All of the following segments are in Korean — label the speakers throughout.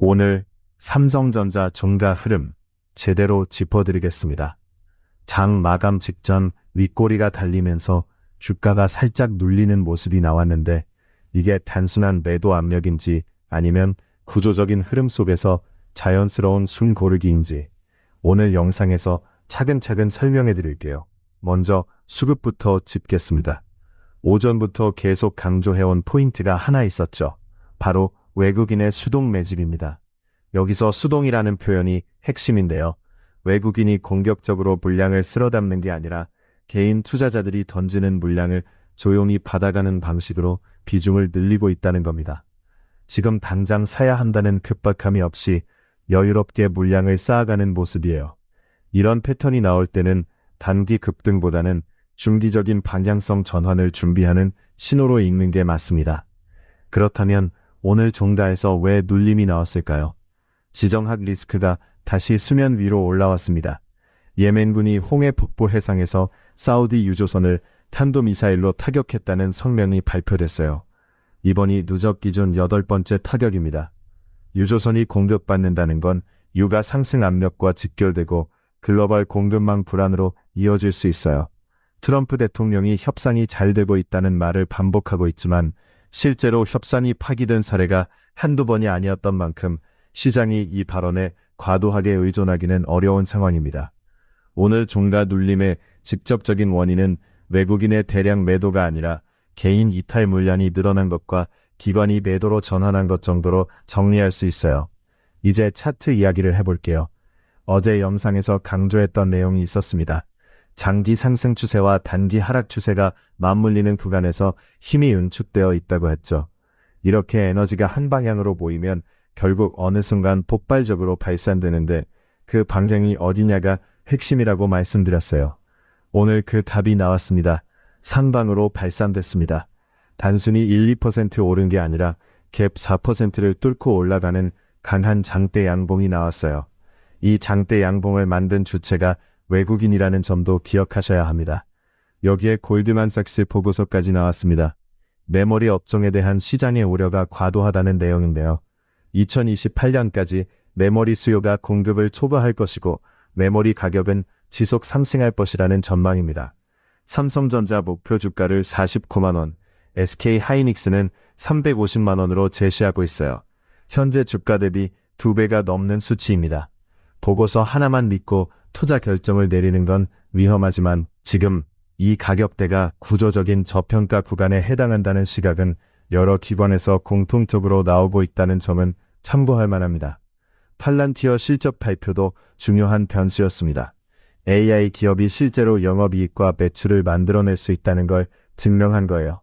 Speaker 1: 오늘 삼성전자 종가 흐름 제대로 짚어드리겠습니다. 장 마감 직전 윗꼬리가 달리면서 주가가 살짝 눌리는 모습이 나왔는데 이게 단순한 매도 압력인지 아니면 구조적인 흐름 속에서 자연스러운 숨 고르기인지 오늘 영상에서 차근차근 설명해 드릴게요. 먼저 수급부터 짚겠습니다. 오전부터 계속 강조해온 포인트가 하나 있었죠. 바로 외국인의 수동 매집입니다. 여기서 수동이라는 표현이 핵심인데요. 외국인이 공격적으로 물량을 쓸어 담는 게 아니라 개인 투자자들이 던지는 물량을 조용히 받아가는 방식으로 비중을 늘리고 있다는 겁니다. 지금 당장 사야 한다는 급박함이 없이 여유롭게 물량을 쌓아가는 모습이에요. 이런 패턴이 나올 때는 단기 급등보다는 중기적인 방향성 전환을 준비하는 신호로 읽는 게 맞습니다. 그렇다면 오늘 종가에서 왜 눌림이 나왔을까요? 지정학 리스크가 다시 수면 위로 올라왔습니다. 예멘군이 홍해 북부 해상에서 사우디 유조선을 탄도미사일로 타격했다는 성명이 발표됐어요. 이번이 누적 기준 8번째 타격입니다. 유조선이 공격받는다는 건 유가 상승 압력과 직결되고 글로벌 공급망 불안으로 이어질 수 있어요. 트럼프 대통령이 협상이 잘 되고 있다는 말을 반복하고 있지만 실제로 협상이 파기된 사례가 한두 번이 아니었던 만큼 시장이 이 발언에 과도하게 의존하기는 어려운 상황입니다. 오늘 종가 눌림의 직접적인 원인은 외국인의 대량 매도가 아니라 개인 이탈 물량이 늘어난 것과 기관이 매도로 전환한 것 정도로 정리할 수 있어요. 이제 차트 이야기를 해볼게요. 어제 영상에서 강조했던 내용이 있었습니다. 장기 상승 추세와 단기 하락 추세가 맞물리는 구간에서 힘이 응축되어 있다고 했죠. 이렇게 에너지가 한 방향으로 모이면 결국 어느 순간 폭발적으로 발산되는데 그 방향이 어디냐가 핵심이라고 말씀드렸어요. 오늘 그 답이 나왔습니다. 상방으로 발산됐습니다. 단순히 1~2% 오른 게 아니라 갭 4%를 뚫고 올라가는 강한 장대 양봉이 나왔어요. 이 장대 양봉을 만든 주체가 외국인이라는 점도 기억하셔야 합니다. 여기에 골드만삭스 보고서까지 나왔습니다. 메모리 업종에 대한 시장의 우려가 과도하다는 내용인데요. 2028년까지 메모리 수요가 공급을 초과할 것이고 메모리 가격은 지속 상승할 것이라는 전망입니다. 삼성전자 목표 주가를 49만원, SK하이닉스는 350만원으로 제시하고 있어요. 현재 주가 대비 2배가 넘는 수치입니다. 보고서 하나만 믿고 투자 결정을 내리는 건 위험하지만 지금 이 가격대가 구조적인 저평가 구간에 해당한다는 시각은 여러 기관에서 공통적으로 나오고 있다는 점은 참고할 만합니다. 팔란티어 실적 발표도 중요한 변수였습니다. AI 기업이 실제로 영업이익과 매출을 만들어낼 수 있다는 걸 증명한 거예요.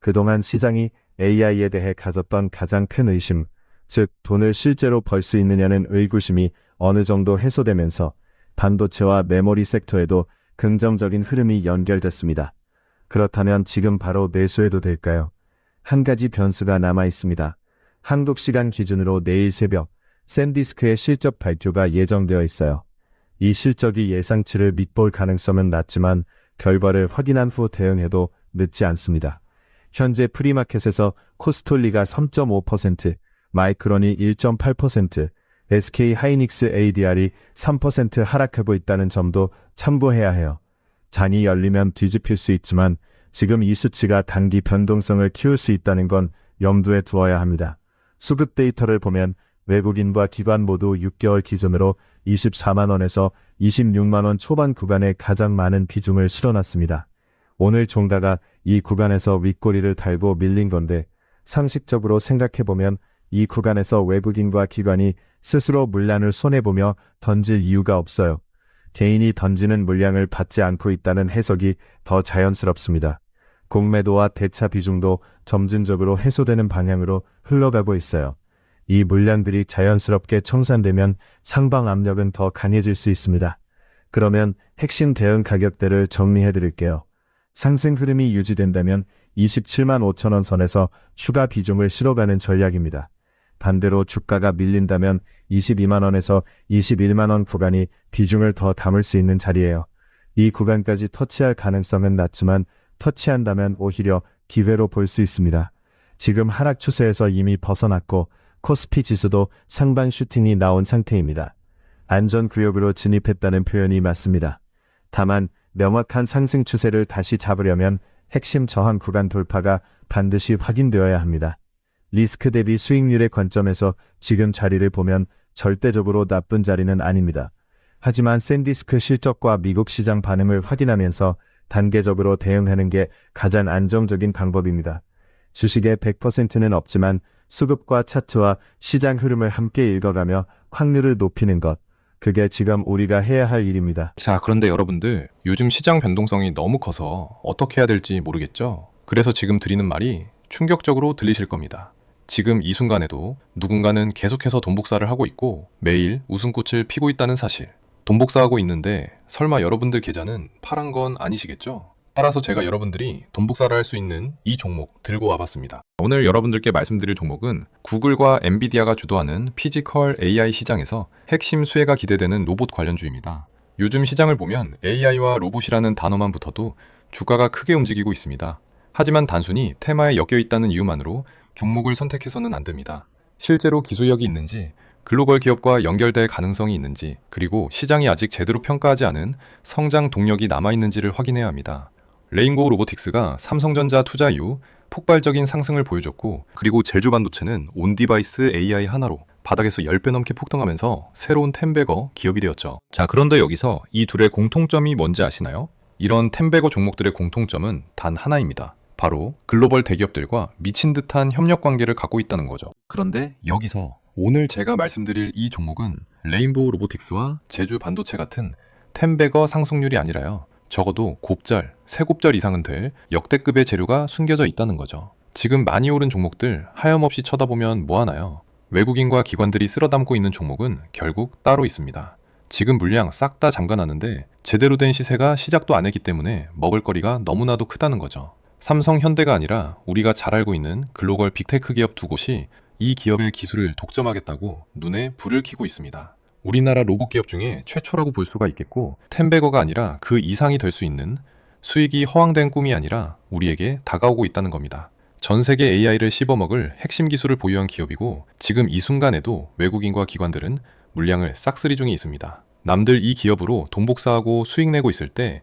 Speaker 1: 그동안 시장이 AI에 대해 가졌던 가장 큰 의심, 즉 돈을 실제로 벌 수 있느냐는 의구심이 어느 정도 해소되면서 반도체와 메모리 섹터에도 긍정적인 흐름이 연결됐습니다. 그렇다면 지금 바로 매수해도 될까요? 한 가지 변수가 남아 있습니다. 한국 시간 기준으로 내일 새벽 샌디스크의 실적 발표가 예정되어 있어요. 이 실적이 예상치를 밑볼 가능성은 낮지만 결과를 확인한 후 대응해도 늦지 않습니다. 현재 프리마켓에서 코스톨리가 3.5%, 마이크론이 1.8%, SK하이닉스 ADR이 3% 하락하고 있다는 점도 참고해야 해요. 잔이 열리면 뒤집힐 수 있지만 지금 이 수치가 단기 변동성을 키울 수 있다는 건 염두에 두어야 합니다. 수급 데이터를 보면 외국인과 기관 모두 6개월 기준으로 24만원에서 26만원 초반 구간에 가장 많은 비중을 실어놨습니다. 오늘 종가가 이 구간에서 윗꼬리를 달고 밀린 건데 상식적으로 생각해보면 이 구간에서 외국인과 기관이 스스로 물량을 손해보며 던질 이유가 없어요. 개인이 던지는 물량을 받지 않고 있다는 해석이 더 자연스럽습니다. 공매도와 대차 비중도 점진적으로 해소되는 방향으로 흘러가고 있어요. 이 물량들이 자연스럽게 청산되면 상방 압력은 더 강해질 수 있습니다. 그러면 핵심 대응 가격대를 정리해 드릴게요. 상승 흐름이 유지된다면 27만 5천원 선에서 추가 비중을 실어가는 전략입니다. 반대로 주가가 밀린다면 22만원에서 21만원 구간이 비중을 더 담을 수 있는 자리예요. 이 구간까지 터치할 가능성은 낮지만 터치한다면 오히려 기회로 볼 수 있습니다. 지금 하락 추세에서 이미 벗어났고 코스피 지수도 상반 슈팅이 나온 상태입니다. 안전구역으로 진입했다는 표현이 맞습니다. 다만 명확한 상승 추세를 다시 잡으려면 핵심 저항 구간 돌파가 반드시 확인되어야 합니다. 리스크 대비 수익률의 관점에서 지금 자리를 보면 절대적으로 나쁜 자리는 아닙니다. 하지만 샌디스크 실적과 미국 시장 반응을 확인하면서 단계적으로 대응하는 게 가장 안정적인 방법입니다. 주식의 100%는 없지만 수급과 차트와 시장 흐름을 함께 읽어가며 확률을 높이는 것, 그게 지금 우리가 해야 할 일입니다.
Speaker 2: 자, 그런데 여러분들, 요즘 시장 변동성이 너무 커서 어떻게 해야 될지 모르겠죠? 그래서 지금 드리는 말이 충격적으로 들리실 겁니다. 지금 이 순간에도 누군가는 계속해서 돈복사를 하고 있고 매일 웃음꽃을 피고 있다는 사실. 돈복사하고 있는데 설마 여러분들 계좌는 파란 건 아니시겠죠? 따라서 제가 여러분들이 돈복사를 할 수 있는 이 종목 들고 와봤습니다. 오늘 여러분들께 말씀드릴 종목은 구글과 엔비디아가 주도하는 피지컬 AI 시장에서 핵심 수혜가 기대되는 로봇 관련주입니다. 요즘 시장을 보면 AI와 로봇이라는 단어만 붙어도 주가가 크게 움직이고 있습니다. 하지만 단순히 테마에 엮여 있다는 이유만으로 종목을 선택해서는 안 됩니다. 실제로 기술력이 있는지, 글로벌 기업과 연결될 가능성이 있는지, 그리고 시장이 아직 제대로 평가하지 않은 성장 동력이 남아있는지를 확인해야 합니다. 레인보우 로보틱스가 삼성전자 투자 이후 폭발적인 상승을 보여줬고, 그리고 제주반도체는 온디바이스 AI 하나로 바닥에서 10배 넘게 폭등하면서 새로운 텐베거 기업이 되었죠. 자, 그런데 여기서 이 둘의 공통점이 뭔지 아시나요? 이런 텐베거 종목들의 공통점은 단 하나입니다. 바로 글로벌 대기업들과 미친 듯한 협력 관계를 갖고 있다는 거죠. 그런데 여기서 오늘 제가 말씀드릴 이 종목은 레인보우 로보틱스와 제주반도체 같은 텐베거 상승률이 아니라요, 적어도 곱절, 세 곱절 이상은 될 역대급의 재료가 숨겨져 있다는 거죠. 지금 많이 오른 종목들 하염없이 쳐다보면 뭐하나요? 외국인과 기관들이 쓸어담고 있는 종목은 결국 따로 있습니다. 지금 물량 싹 다 잠가놨는데 제대로 된 시세가 시작도 안 했기 때문에 먹을거리가 너무나도 크다는 거죠. 삼성, 현대가 아니라 우리가 잘 알고 있는 글로벌 빅테크 기업 두 곳이 이 기업의 기술을 독점하겠다고 눈에 불을 켜고 있습니다. 우리나라 로봇 기업 중에 최초라고 볼 수가 있겠고, 텐베거가 아니라 그 이상이 될 수 있는 수익이 허황된 꿈이 아니라 우리에게 다가오고 있다는 겁니다. 전 세계 AI를 씹어먹을 핵심 기술을 보유한 기업이고, 지금 이 순간에도 외국인과 기관들은 물량을 싹쓸이 중에 있습니다. 남들 이 기업으로 돈 복사하고 수익 내고 있을 때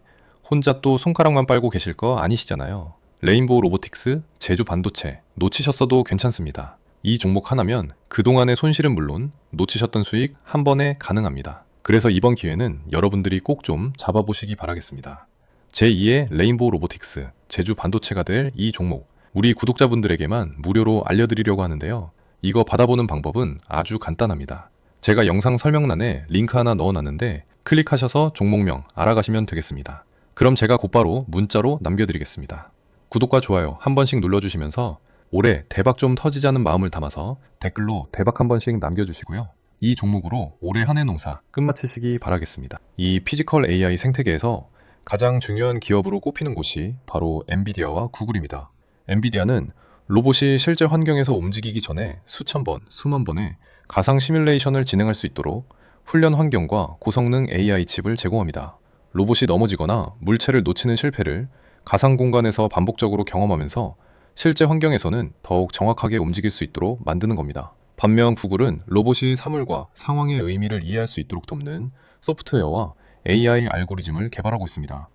Speaker 2: 혼자 또 손가락만 빨고 계실 거 아니시잖아요. 레인보우 로보틱스, 제주반도체 놓치셨어도 괜찮습니다. 이 종목 하나면 그동안의 손실은 물론 놓치셨던 수익 한 번에 가능합니다. 그래서 이번 기회는 여러분들이 꼭 좀 잡아보시기 바라겠습니다. 제2의 레인보우 로보틱스, 제주반도체가 될 이 종목, 우리 구독자분들에게만 무료로 알려드리려고 하는데요. 이거 받아보는 방법은 아주 간단합니다. 제가 영상 설명란에 링크 하나 넣어놨는데 클릭하셔서 종목명 알아가시면 되겠습니다. 그럼 제가 곧바로 문자로 남겨드리겠습니다. 구독과 좋아요 한 번씩 눌러주시면서 올해 대박 좀 터지자는 마음을 담아서 댓글로 대박 한 번씩 남겨주시고요. 이 종목으로 올해 한 해 농사 끝마치시기 바라겠습니다. 이 피지컬 AI 생태계에서 가장 중요한 기업으로 꼽히는 곳이 바로 엔비디아와 구글입니다. 엔비디아는 로봇이 실제 환경에서 움직이기 전에 수천 번, 수만 번의 가상 시뮬레이션을 진행할 수 있도록 훈련 환경과 고성능 AI 칩을 제공합니다. 로봇이 넘어지거나 물체를 놓치는 실패를 가상 공간에서 반복적으로 경험하면서 실제 환경에서는 더욱 정확하게 움직일 수 있도록 만드는 겁니다. 반면 구글은 로봇이 사물과 상황의 의미를 이해할 수 있도록 돕는 소프트웨어와 AI 알고리즘을 개발하고 있습니다.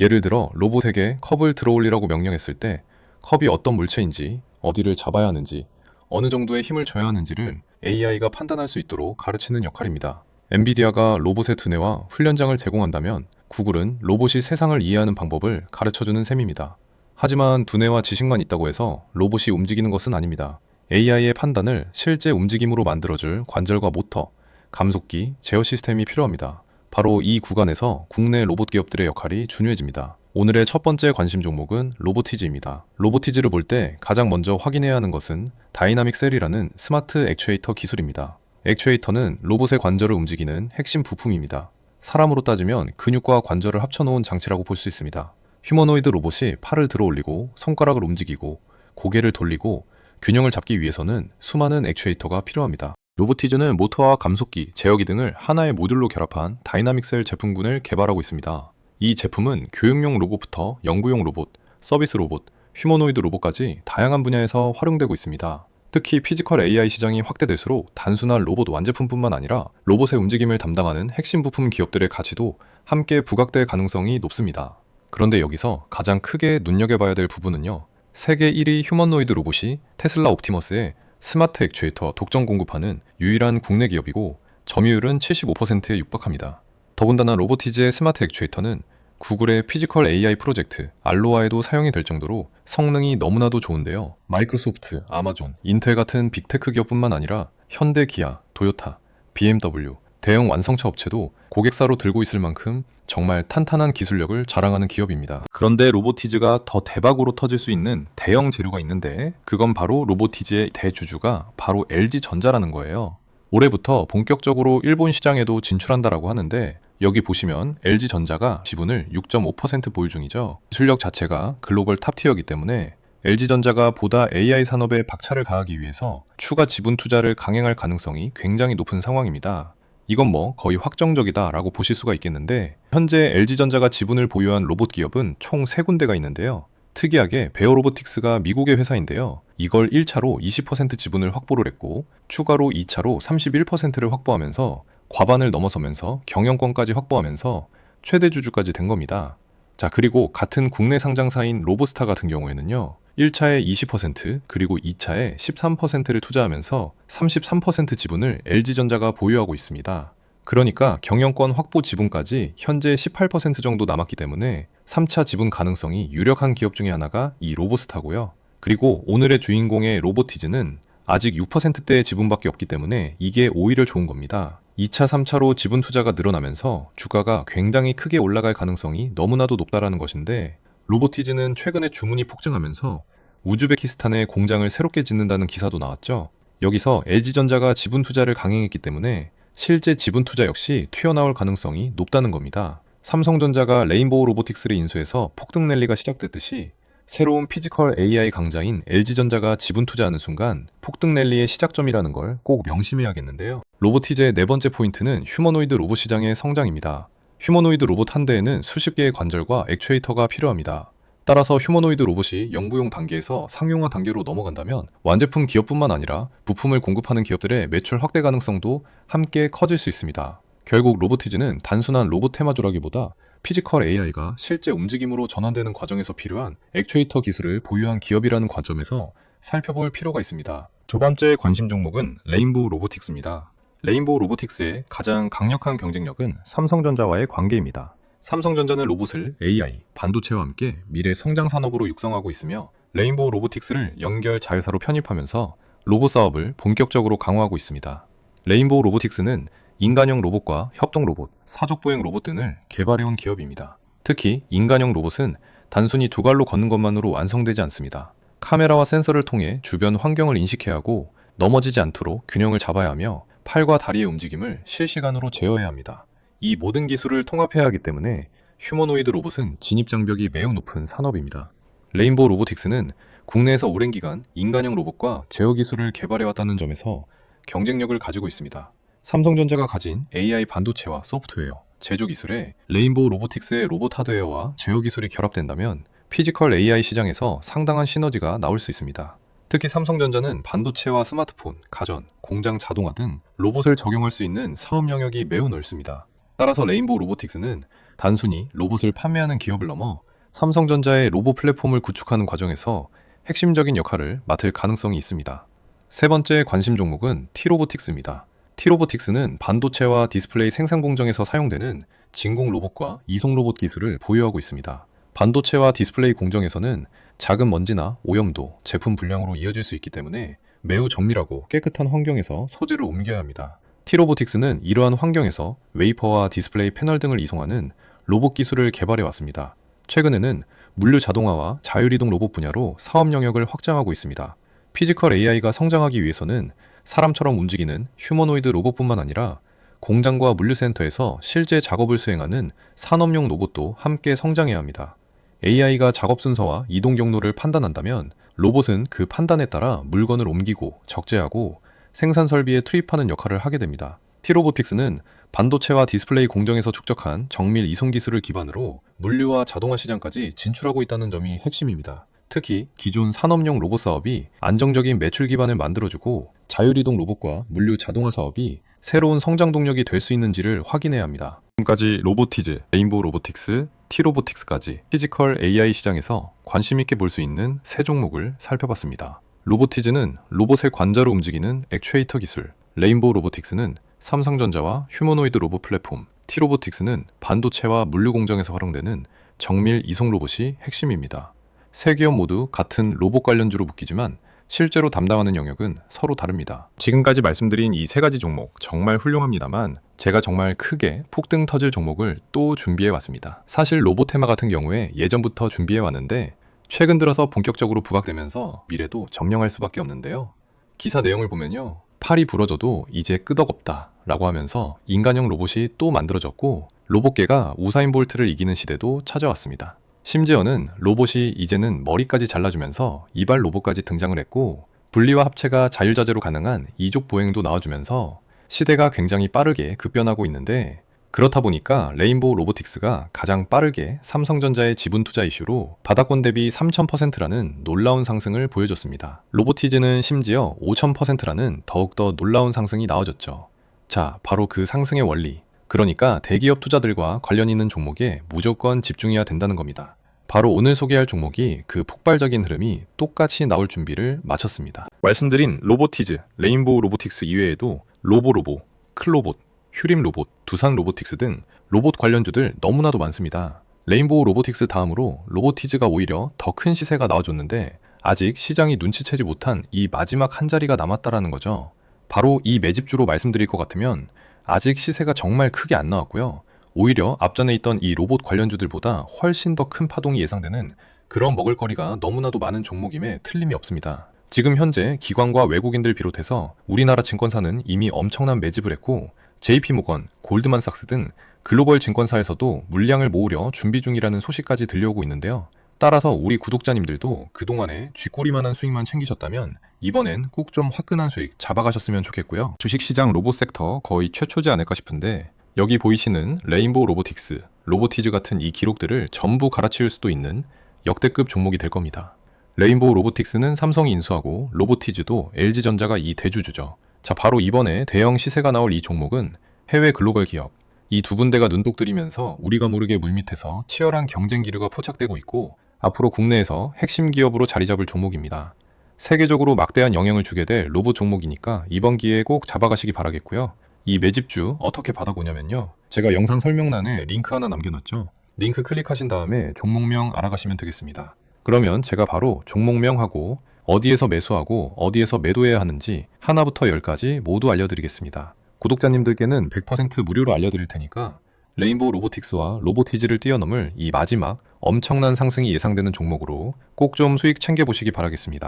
Speaker 2: 예를 들어 로봇에게 컵을 들어올리라고 명령했을 때 컵이 어떤 물체인지, 어디를 잡아야 하는지, 어느 정도의 힘을 줘야 하는지를 AI가 판단할 수 있도록 가르치는 역할입니다. 엔비디아가 로봇의 두뇌와 훈련장을 제공한다면 구글은 로봇이 세상을 이해하는 방법을 가르쳐주는 셈입니다. 하지만 두뇌와 지식만 있다고 해서 로봇이 움직이는 것은 아닙니다. AI의 판단을 실제 움직임으로 만들어줄 관절과 모터, 감속기, 제어 시스템이 필요합니다. 바로 이 구간에서 국내 로봇 기업들의 역할이 중요해집니다. 오늘의 첫 번째 관심 종목은 로보티즈입니다. 로보티즈를 볼 때 가장 먼저 확인해야 하는 것은 다이나믹 셀이라는 스마트 액추에이터 기술입니다. 액추에이터는 로봇의 관절을 움직이는 핵심 부품입니다. 사람으로 따지면 근육과 관절을 합쳐놓은 장치라고 볼 수 있습니다. 휴머노이드 로봇이 팔을 들어 올리고 손가락을 움직이고 고개를 돌리고 균형을 잡기 위해서는 수많은 액추에이터가 필요합니다. 로보티즈는 모터와 감속기, 제어기 등을 하나의 모듈로 결합한 다이나믹 셀 제품군을 개발하고 있습니다. 이 제품은 교육용 로봇부터 연구용 로봇, 서비스 로봇, 휴머노이드 로봇까지 다양한 분야에서 활용되고 있습니다. 특히 피지컬 AI 시장이 확대될수록 단순한 로봇 완제품뿐만 아니라 로봇의 움직임을 담당하는 핵심 부품 기업들의 가치도 함께 부각될 가능성이 높습니다. 그런데 여기서 가장 크게 눈여겨봐야 될 부분은요. 세계 1위 휴머노이드 로봇이 테슬라 옵티머스의 스마트 액추에이터 독점 공급하는 유일한 국내 기업이고 점유율은 75%에 육박합니다. 더군다나 로보티즈의 스마트 액추에이터는 구글의 피지컬 AI 프로젝트 알로아에도 사용이 될 정도로 성능이 너무나도 좋은데요. 마이크로소프트, 아마존, 인텔 같은 빅테크 기업뿐만 아니라 현대, 기아, 도요타, BMW, 대형 완성차 업체도 고객사로 들고 있을 만큼 정말 탄탄한 기술력을 자랑하는 기업입니다. 그런데 로보티즈가 더 대박으로 터질 수 있는 대형 재료가 있는데 그건 바로 로보티즈의 대주주가 바로 LG전자라는 거예요. 올해부터 본격적으로 일본 시장에도 진출한다라고 하는데 여기 보시면 LG전자가 지분을 6.5% 보유 중이죠. 기술력 자체가 글로벌 탑티어이기 때문에 LG전자가 보다 AI 산업에 박차를 가하기 위해서 추가 지분 투자를 강행할 가능성이 굉장히 높은 상황입니다. 이건 뭐 거의 확정적이다라고 보실 수가 있겠는데 현재 LG전자가 지분을 보유한 로봇 기업은 총 3군데가 있는데요. 특이하게 베어로보틱스가 미국의 회사인데요. 이걸 1차로 20% 지분을 확보를 했고 추가로 2차로 31%를 확보하면서 과반을 넘어서면서 경영권까지 확보하면서 최대 주주까지 된 겁니다. 자, 그리고 같은 국내 상장사인 로보스타 같은 경우에는요. 1차에 20% 그리고 2차에 13%를 투자하면서 33% 지분을 LG전자가 보유하고 있습니다. 그러니까 경영권 확보 지분까지 현재 18% 정도 남았기 때문에 3차 지분 가능성이 유력한 기업 중에 하나가 이 로보스타고요. 그리고 오늘의 주인공의 로보티즈는 아직 6%대의 지분밖에 없기 때문에 이게 오히려 좋은 겁니다. 2차, 3차로 지분 투자가 늘어나면서 주가가 굉장히 크게 올라갈 가능성이 너무나도 높다라는 것인데 로보티즈는 최근에 주문이 폭증하면서 우즈베키스탄에 공장을 새롭게 짓는다는 기사도 나왔죠. 여기서 LG전자가 지분 투자를 강행했기 때문에 실제 지분 투자 역시 튀어나올 가능성이 높다는 겁니다. 삼성전자가 레인보우 로보틱스를 인수해서 폭등 랠리가 시작됐듯이 새로운 피지컬 AI 강자인 LG전자가 지분 투자하는 순간 폭등 랠리의 시작점이라는 걸 꼭 명심해야겠는데요. 로보티즈의 네 번째 포인트는 휴머노이드 로봇 시장의 성장입니다. 휴머노이드 로봇 한 대에는 수십 개의 관절과 액추에이터가 필요합니다. 따라서 휴머노이드 로봇이 영부용 단계에서 상용화 단계로 넘어간다면 완제품 기업뿐만 아니라 부품을 공급하는 기업들의 매출 확대 가능성도 함께 커질 수 있습니다. 결국 로보티즈는 단순한 로봇 테마주라기보다 피지컬 AI가 실제 움직임으로 전환되는 과정에서 필요한 액추에이터 기술을 보유한 기업이라는 관점에서 살펴볼 필요가 있습니다. 두 번째 관심 종목은 레인보우 로보틱스입니다. 레인보우 로보틱스의 가장 강력한 경쟁력은 삼성전자와의 관계입니다. 삼성전자는 로봇을 AI, 반도체와 함께 미래 성장 산업으로 육성하고 있으며 레인보우 로보틱스를 연결 자회사로 편입하면서 로봇 사업을 본격적으로 강화하고 있습니다. 레인보우 로보틱스는 인간형 로봇과 협동 로봇, 사족 보행 로봇 등을 개발해온 기업입니다. 특히 인간형 로봇은 단순히 두 발로 걷는 것만으로 완성되지 않습니다. 카메라와 센서를 통해 주변 환경을 인식해야 하고 넘어지지 않도록 균형을 잡아야 하며 팔과 다리의 움직임을 실시간으로 제어해야 합니다. 이 모든 기술을 통합해야 하기 때문에 휴머노이드 로봇은 진입장벽이 매우 높은 산업입니다. 레인보우 로보틱스는 국내에서 오랜 기간 인간형 로봇과 제어 기술을 개발해왔다는 점에서 경쟁력을 가지고 있습니다. 삼성전자가 가진 AI 반도체와 소프트웨어, 제조 기술에 레인보우 로보틱스의 로봇 하드웨어와 제어 기술이 결합된다면 피지컬 AI 시장에서 상당한 시너지가 나올 수 있습니다. 특히 삼성전자는 반도체와 스마트폰, 가전, 공장 자동화 등 로봇을 적용할 수 있는 사업 영역이 매우 넓습니다. 따라서 레인보우 로보틱스는 단순히 로봇을 판매하는 기업을 넘어 삼성전자의 로봇 플랫폼을 구축하는 과정에서 핵심적인 역할을 맡을 가능성이 있습니다. 세 번째 관심 종목은 T로보틱스입니다. T로보틱스는 반도체와 디스플레이 생산 공정에서 사용되는 진공 로봇과 이송 로봇 기술을 보유하고 있습니다. 반도체와 디스플레이 공정에서는 작은 먼지나 오염도 제품 불량으로 이어질 수 있기 때문에 매우 정밀하고 깨끗한 환경에서 소재를 옮겨야 합니다. T로보틱스는 이러한 환경에서 웨이퍼와 디스플레이 패널 등을 이송하는 로봇 기술을 개발해 왔습니다. 최근에는 물류 자동화와 자율이동 로봇 분야로 사업 영역을 확장하고 있습니다. 피지컬 AI가 성장하기 위해서는 사람처럼 움직이는 휴머노이드 로봇뿐만 아니라 공장과 물류센터에서 실제 작업을 수행하는 산업용 로봇도 함께 성장해야 합니다. AI가 작업 순서와 이동 경로를 판단한다면 로봇은 그 판단에 따라 물건을 옮기고 적재하고 생산 설비에 투입하는 역할을 하게 됩니다. T로보틱스는 반도체와 디스플레이 공정에서 축적한 정밀 이송 기술을 기반으로 물류와 자동화 시장까지 진출하고 있다는 점이 핵심입니다. 특히 기존 산업용 로봇 사업이 안정적인 매출 기반을 만들어주고 자율이동 로봇과 물류 자동화 사업이 새로운 성장 동력이 될 수 있는지를 확인해야 합니다. 지금까지 로보티즈, 레인보우 로보틱스, T로보틱스까지 피지컬 AI 시장에서 관심 있게 볼 수 있는 세 종목을 살펴봤습니다. 로보티즈는 로봇의 관자로 움직이는 액추에이터 기술, 레인보우 로보틱스는 삼성전자와 휴머노이드 로봇 플랫폼, T로보틱스는 반도체와 물류 공정에서 활용되는 정밀 이송 로봇이 핵심입니다. 세 기업 모두 같은 로봇 관련주로 묶이지만 실제로 담당하는 영역은 서로 다릅니다. 지금까지 말씀드린 이 세 가지 종목 정말 훌륭합니다만 제가 정말 크게 푹등 터질 종목을 또 준비해 왔습니다. 사실 로봇 테마 같은 경우에 예전부터 준비해 왔는데 최근 들어서 본격적으로 부각되면서 미래도 점령할 수밖에 없는데요. 기사 내용을 보면요. 팔이 부러져도 이제 끄덕없다 라고 하면서 인간형 로봇이 또 만들어졌고 로봇계가 우사인 볼트를 이기는 시대도 찾아왔습니다. 심지어는 로봇이 이제는 머리까지 잘라주면서 이발 로봇까지 등장을 했고 분리와 합체가 자율자재로 가능한 이족 보행도 나와주면서 시대가 굉장히 빠르게 급변하고 있는데 그렇다 보니까 레인보우 로보틱스가 가장 빠르게 삼성전자의 지분 투자 이슈로 바닥권 대비 3000%라는 놀라운 상승을 보여줬습니다. 로보티즈는 심지어 5000%라는 더욱더 놀라운 상승이 나와줬죠. 자, 바로 그 상승의 원리. 그러니까 대기업 투자들과 관련 있는 종목에 무조건 집중해야 된다는 겁니다. 바로 오늘 소개할 종목이 그 폭발적인 흐름이 똑같이 나올 준비를 마쳤습니다. 말씀드린 로보티즈, 레인보우 로보틱스 이외에도 로보로보, 클로봇, 휴림로봇, 두산로보틱스 등 로봇 관련주들 너무나도 많습니다. 레인보우 로보틱스 다음으로 로보티즈가 오히려 더 큰 시세가 나와줬는데 아직 시장이 눈치채지 못한 이 마지막 한 자리가 남았다라는 거죠. 바로 이 매집주로 말씀드릴 것 같으면 아직 시세가 정말 크게 안 나왔고요. 오히려 앞전에 있던 이 로봇 관련주들보다 훨씬 더 큰 파동이 예상되는 그런 먹을거리가 너무나도 많은 종목임에 틀림이 없습니다. 지금 현재 기관과 외국인들 비롯해서 우리나라 증권사는 이미 엄청난 매집을 했고 JP모건, 골드만삭스 등 글로벌 증권사에서도 물량을 모으려 준비 중이라는 소식까지 들려오고 있는데요. 따라서 우리 구독자님들도 그동안에 쥐꼬리만한 수익만 챙기셨다면 이번엔 꼭 좀 화끈한 수익 잡아가셨으면 좋겠고요. 주식시장 로봇 섹터 거의 최초지 않을까 싶은데 여기 보이시는 레인보우 로보틱스, 로보티즈 같은 이 기록들을 전부 갈아치울 수도 있는 역대급 종목이 될 겁니다. 레인보우 로보틱스는 삼성이 인수하고 로보티즈도 LG전자가 이 대주주죠. 자, 바로 이번에 대형 시세가 나올 이 종목은 해외 글로벌 기업, 이 두 군데가 눈독 들이면서 우리가 모르게 물밑에서 치열한 경쟁 기류가 포착되고 있고 앞으로 국내에서 핵심 기업으로 자리 잡을 종목입니다. 세계적으로 막대한 영향을 주게 될 로봇 종목이니까 이번 기회에 꼭 잡아가시기 바라겠고요. 이 매집주 어떻게 받아보냐면요. 제가 영상 설명란에 링크 하나 남겨놨죠. 링크 클릭하신 다음에 종목명 알아가시면 되겠습니다. 그러면 제가 바로 종목명하고 어디에서 매수하고 어디에서 매도해야 하는지 하나부터 10까지 모두 알려드리겠습니다. 구독자님들께는 100% 무료로 알려드릴 테니까 레인보우 로보틱스와 로보티즈를 뛰어넘을 이 마지막 엄청난 상승이 예상되는 종목으로 꼭 좀 수익 챙겨보시기 바라겠습니다.